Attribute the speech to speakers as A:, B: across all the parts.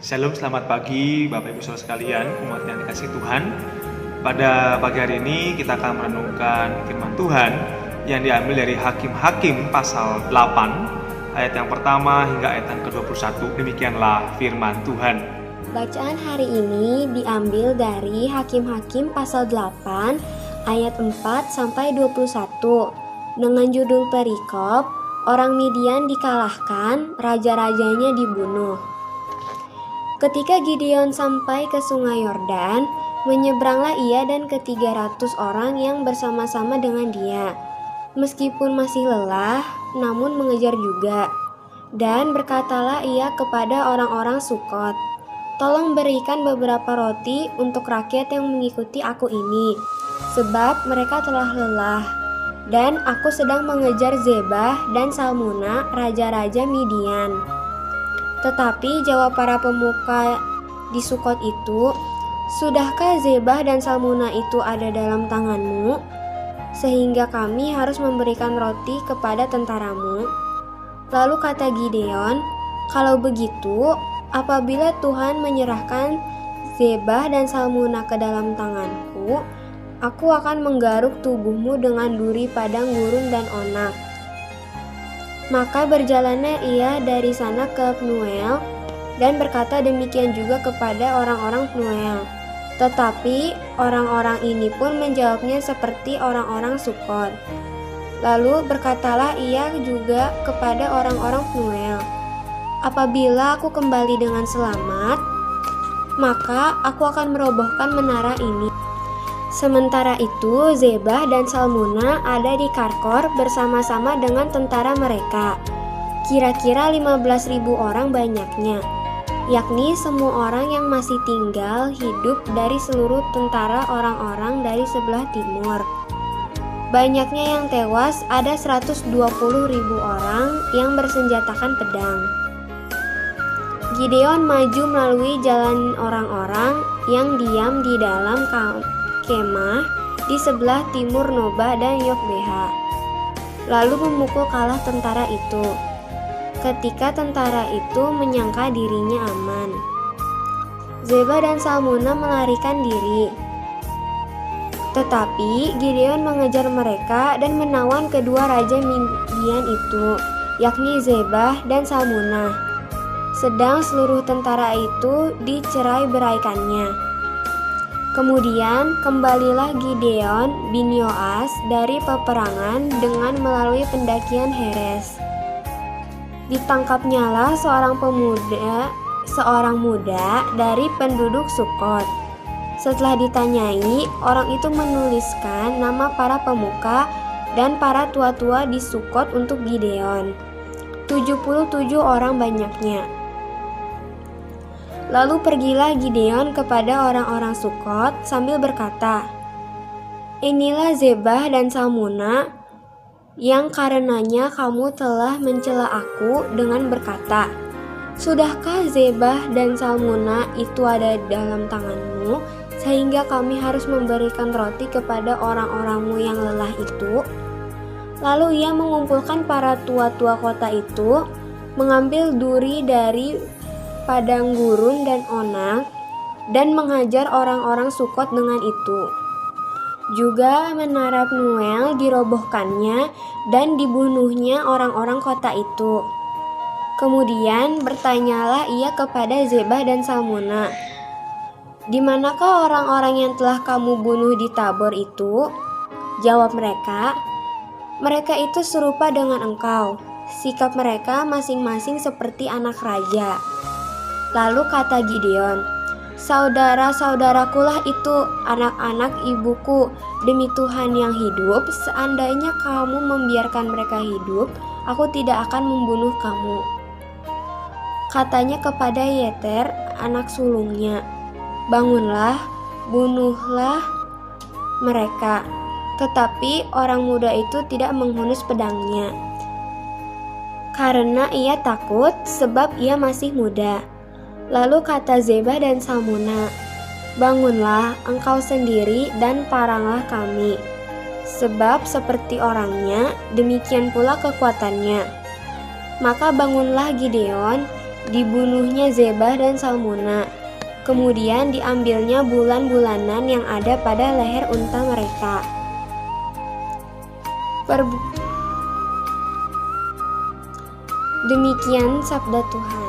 A: Shalom, selamat pagi Bapak Ibu Saudara sekalian, umat yang dikasihi Tuhan. Pada pagi hari ini kita akan merenungkan firman Tuhan yang diambil dari Hakim-Hakim pasal 8 ayat yang pertama hingga ayat yang ke-21. Demikianlah firman Tuhan.
B: Bacaan hari ini diambil dari Hakim-Hakim pasal 8 ayat 4 sampai 21 dengan judul perikop orang Midian dikalahkan, raja-rajanya dibunuh. Ketika Gideon sampai ke sungai Yordan, menyeberanglah ia dan ke-300 orang yang bersama-sama dengan dia. Meskipun masih lelah, namun mengejar juga. Dan berkatalah ia kepada orang-orang Sukot, "Tolong berikan beberapa roti untuk rakyat yang mengikuti aku ini, sebab mereka telah lelah. Dan aku sedang mengejar Zebah dan Salmuna, raja-raja Midian." Tetapi jawab para pemuka di Sukot itu, "Sudahkah Zebah dan Salmuna itu ada dalam tanganmu, sehingga kami harus memberikan roti kepada tentaramu?" Lalu kata Gideon, "Kalau begitu, apabila Tuhan menyerahkan Zebah dan Salmuna ke dalam tanganku, aku akan menggaruk tubuhmu dengan duri padang gurun dan onak." Maka berjalannya ia dari sana ke Pnuel dan berkata demikian juga kepada orang-orang Pnuel. Tetapi orang-orang ini pun menjawabnya seperti orang-orang Sukot. Lalu berkatalah ia juga kepada orang-orang Pnuel, "Apabila aku kembali dengan selamat, maka aku akan merobohkan menara ini." Sementara itu Zebah dan Salmuna ada di Karkor bersama-sama dengan tentara mereka, kira-kira 15.000 orang banyaknya, yakni semua orang yang masih tinggal hidup dari seluruh tentara orang-orang dari sebelah timur. Banyaknya yang tewas ada 120.000 orang yang bersenjatakan pedang. Gideon maju melalui jalan orang-orang yang diam di dalam kemah di sebelah timur Noba dan Yokbeha, lalu memukul kalah tentara itu. Ketika tentara itu menyangka dirinya aman, Zebah dan Salmuna melarikan diri. Tetapi Gideon mengejar mereka dan menawan kedua raja Midian itu, yakni Zebah dan Salmuna, sedang seluruh tentara itu dicerai beraikannya. Kemudian kembalilah Gideon bin Yoas dari peperangan dengan melalui pendakian Heres. Ditangkapnyalah seorang muda dari penduduk Sukot. Setelah ditanyai, orang itu menuliskan nama para pemuka dan para tua-tua di Sukot untuk Gideon. 77 orang banyaknya. Lalu pergilah Gideon kepada orang-orang Sukot sambil berkata, "Inilah Zebah dan Salmuna yang karenanya kamu telah mencela aku dengan berkata, 'Sudahkah Zebah dan Salmuna itu ada dalam tanganmu, sehingga kami harus memberikan roti kepada orang-orangmu yang lelah itu?' Lalu ia mengumpulkan para tua-tua kota itu, mengambil duri dari padang gurun dan onak, dan menghajar orang-orang Sukot dengan itu. Juga menara Pnuel dirobohkannya dan dibunuhnya orang-orang kota itu. Kemudian bertanyalah ia kepada Zebah dan Salmuna, 'Di manakah orang-orang yang telah kamu bunuh di Tabor itu?' Jawab mereka, 'Mereka itu serupa dengan engkau. Sikap mereka masing-masing seperti anak raja.' Lalu kata Gideon, 'Saudara-saudarakulah itu, anak-anak ibuku. Demi Tuhan yang hidup, seandainya kamu membiarkan mereka hidup, aku tidak akan membunuh kamu.' Katanya kepada Yeter, anak sulungnya, 'Bangunlah, bunuhlah mereka.' Tetapi orang muda itu tidak menghunus pedangnya, karena ia takut sebab ia masih muda. Lalu kata Zebah dan Salmuna, 'Bangunlah engkau sendiri dan paranglah kami, sebab seperti orangnya, demikian pula kekuatannya.' Maka bangunlah Gideon, Dibunuhnya Zebah dan Salmuna. Kemudian diambilnya bulan-bulanan yang ada pada leher unta mereka. Demikian sabda Tuhan.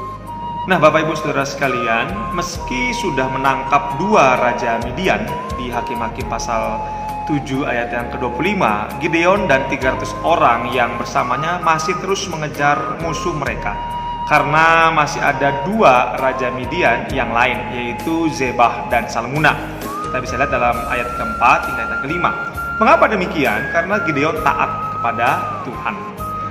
A: Nah, Bapak Ibu Saudara sekalian, meski sudah menangkap 2 raja Midian di Hakim-Hakim pasal 7 ayat yang ke-25, Gideon dan 300 orang yang bersamanya masih terus mengejar musuh mereka. Karena masih ada 2 raja Midian yang lain, yaitu Zebah dan Salmuna. Kita bisa lihat dalam ayat keempat hingga ayat kelima. Mengapa demikian? Karena Gideon taat kepada Tuhan.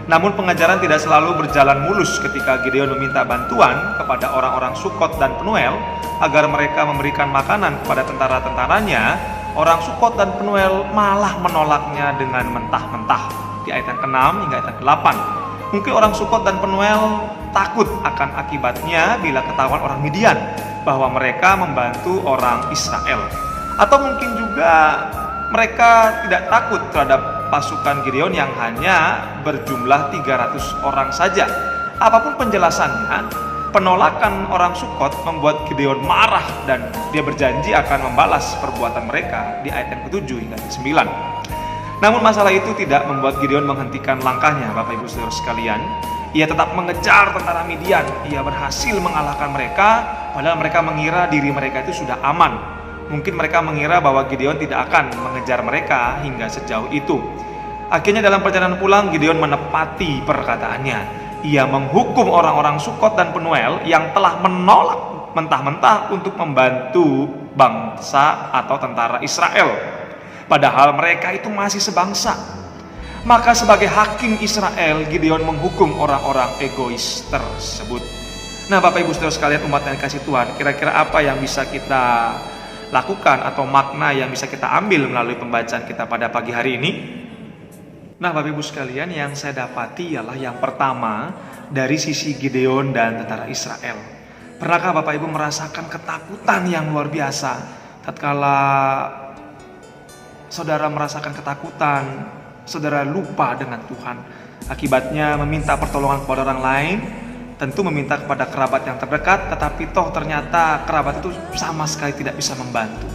A: Namun pengejaran tidak selalu berjalan mulus ketika Gideon meminta bantuan kepada orang-orang Sukot dan Penuel agar mereka memberikan makanan kepada tentara-tentaranya. Orang Sukot dan Penuel malah menolaknya dengan mentah-mentah di ayat yang ke-6 hingga ayat yang ke-8. Mungkin orang Sukot dan Penuel takut akan akibatnya bila ketahuan orang Midian bahwa mereka membantu orang Israel. Atau mungkin juga mereka tidak takut terhadap pasukan Gideon yang hanya berjumlah 300 orang saja. Apapun penjelasannya, penolakan orang Sukot membuat Gideon marah dan dia berjanji akan membalas perbuatan mereka di ayat yang ke-7 hingga ke-9. Namun masalah itu tidak membuat Gideon menghentikan langkahnya, Bapak Ibu Saudara sekalian. Ia tetap mengejar tentara Midian. Ia berhasil mengalahkan mereka, padahal mereka mengira diri mereka itu sudah aman. Mungkin mereka mengira bahwa Gideon tidak akan mengejar mereka hingga sejauh itu. Akhirnya dalam perjalanan pulang, Gideon menepati perkataannya. Ia menghukum orang-orang Sukot dan Penuel yang telah menolak mentah-mentah untuk membantu bangsa atau tentara Israel. Padahal mereka itu masih sebangsa. Maka sebagai hakim Israel, Gideon menghukum orang-orang egois tersebut. Nah, Bapak Ibu Saudara sekalian, umat yang dikasihi Tuhan, kira-kira apa yang bisa kita lakukan atau makna yang bisa kita ambil melalui pembacaan kita pada pagi hari ini? Nah, Bapak Ibu sekalian, yang saya dapati ialah yang pertama dari sisi Gideon dan tentara Israel. Pernahkah Bapak Ibu merasakan ketakutan yang luar biasa tatkala saudara merasakan ketakutan, saudara lupa dengan Tuhan, akibatnya meminta pertolongan kepada orang lain, tentu meminta kepada kerabat yang terdekat, tetapi toh ternyata kerabat itu sama sekali tidak bisa membantu.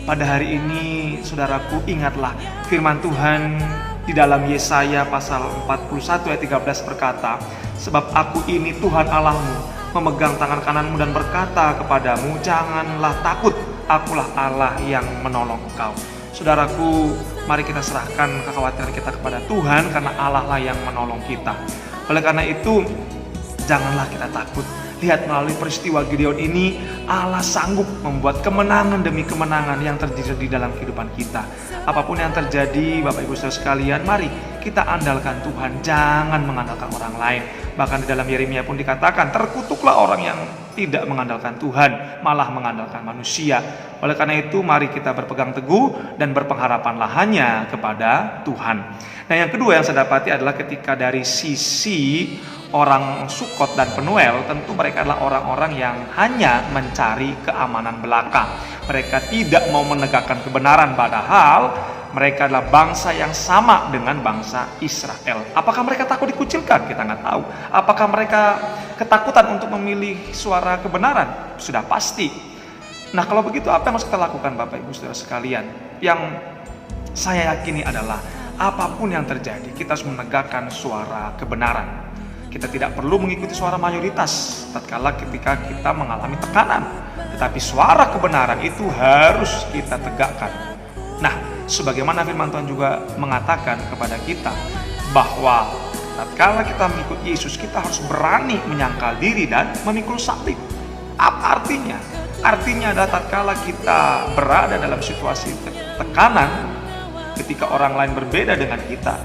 A: Pada hari ini, saudaraku, ingatlah firman Tuhan di dalam Yesaya pasal 41 ayat 13 berkata, "Sebab aku ini Tuhan Allahmu, memegang tangan kananmu dan berkata kepadamu, janganlah takut, akulah Allah yang menolong engkau." Saudaraku, mari kita serahkan kekhawatiran kita kepada Tuhan, karena Allah lah yang menolong kita. Oleh karena itu, janganlah kita takut. Lihat, melalui peristiwa Gideon ini, Allah sanggup membuat kemenangan demi kemenangan yang terjadi di dalam kehidupan kita. Apapun yang terjadi, Bapak Ibu Saudara sekalian, mari kita andalkan Tuhan, jangan mengandalkan orang lain. Bahkan di dalam Yeremia pun dikatakan, terkutuklah orang yang tidak mengandalkan Tuhan, malah mengandalkan manusia. Oleh karena itu, mari kita berpegang teguh dan berpengharapanlah hanya kepada Tuhan. Nah, yang kedua yang saya dapati adalah ketika dari sisi orang Sukot dan Penuel, tentu mereka adalah orang-orang yang hanya mencari keamanan belaka. Mereka tidak mau menegakkan kebenaran, padahal mereka adalah bangsa yang sama dengan bangsa Israel. Apakah mereka takut dikucilkan? Kita nggak tahu. Apakah mereka ketakutan untuk memilih suara kebenaran? Sudah pasti. Nah, kalau begitu apa yang harus kita lakukan, Bapak Ibu Saudara sekalian? Yang saya yakini adalah apapun yang terjadi, kita harus menegakkan suara kebenaran. Kita tidak perlu mengikuti suara mayoritas tatkala ketika kita mengalami tekanan, tetapi suara kebenaran itu harus kita tegakkan. Nah, sebagaimana firman Tuhan juga mengatakan kepada kita bahwa tatkala kita mengikuti Yesus, kita harus berani menyangkal diri dan memikul salib. Apa artinya? Artinya adalah tatkala kita berada dalam situasi tekanan, ketika orang lain berbeda dengan kita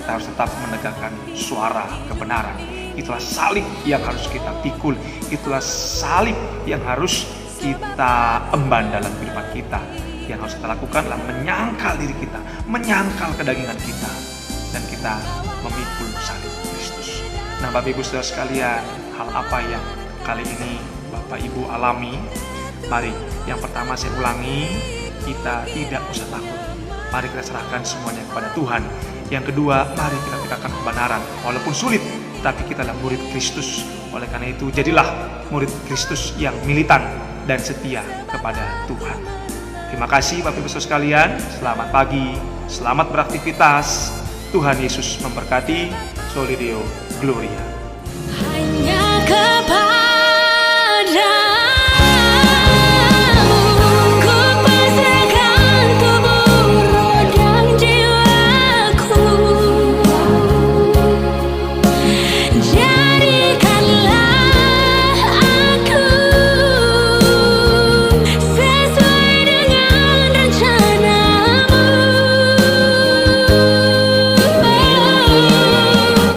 A: harus tetap menegakkan suara kebenaran. Itulah salib yang harus kita pikul. Itulah salib yang harus kita emban dalam kehidupan kita. Yang harus kita lakukan adalah menyangkal diri kita, menyangkal kedagingan kita, dan kita memikul salib Kristus. Nah, Bapak Ibu Saudara sekalian, hal apa yang kali ini Bapak Ibu alami? Mari, yang pertama saya ulangi, kita tidak usah takut. Mari kita serahkan semuanya kepada Tuhan. Yang kedua, mari kita tegakkan kebenaran. Walaupun sulit, tetapi kita adalah murid Kristus. Oleh karena itu, jadilah murid Kristus yang militan dan setia kepada Tuhan. Terima kasih Bapak Ibu Saudara sekalian, selamat pagi, selamat beraktivitas. Tuhan Yesus memberkati. Soli Deo Gloria.
C: Hanya kepada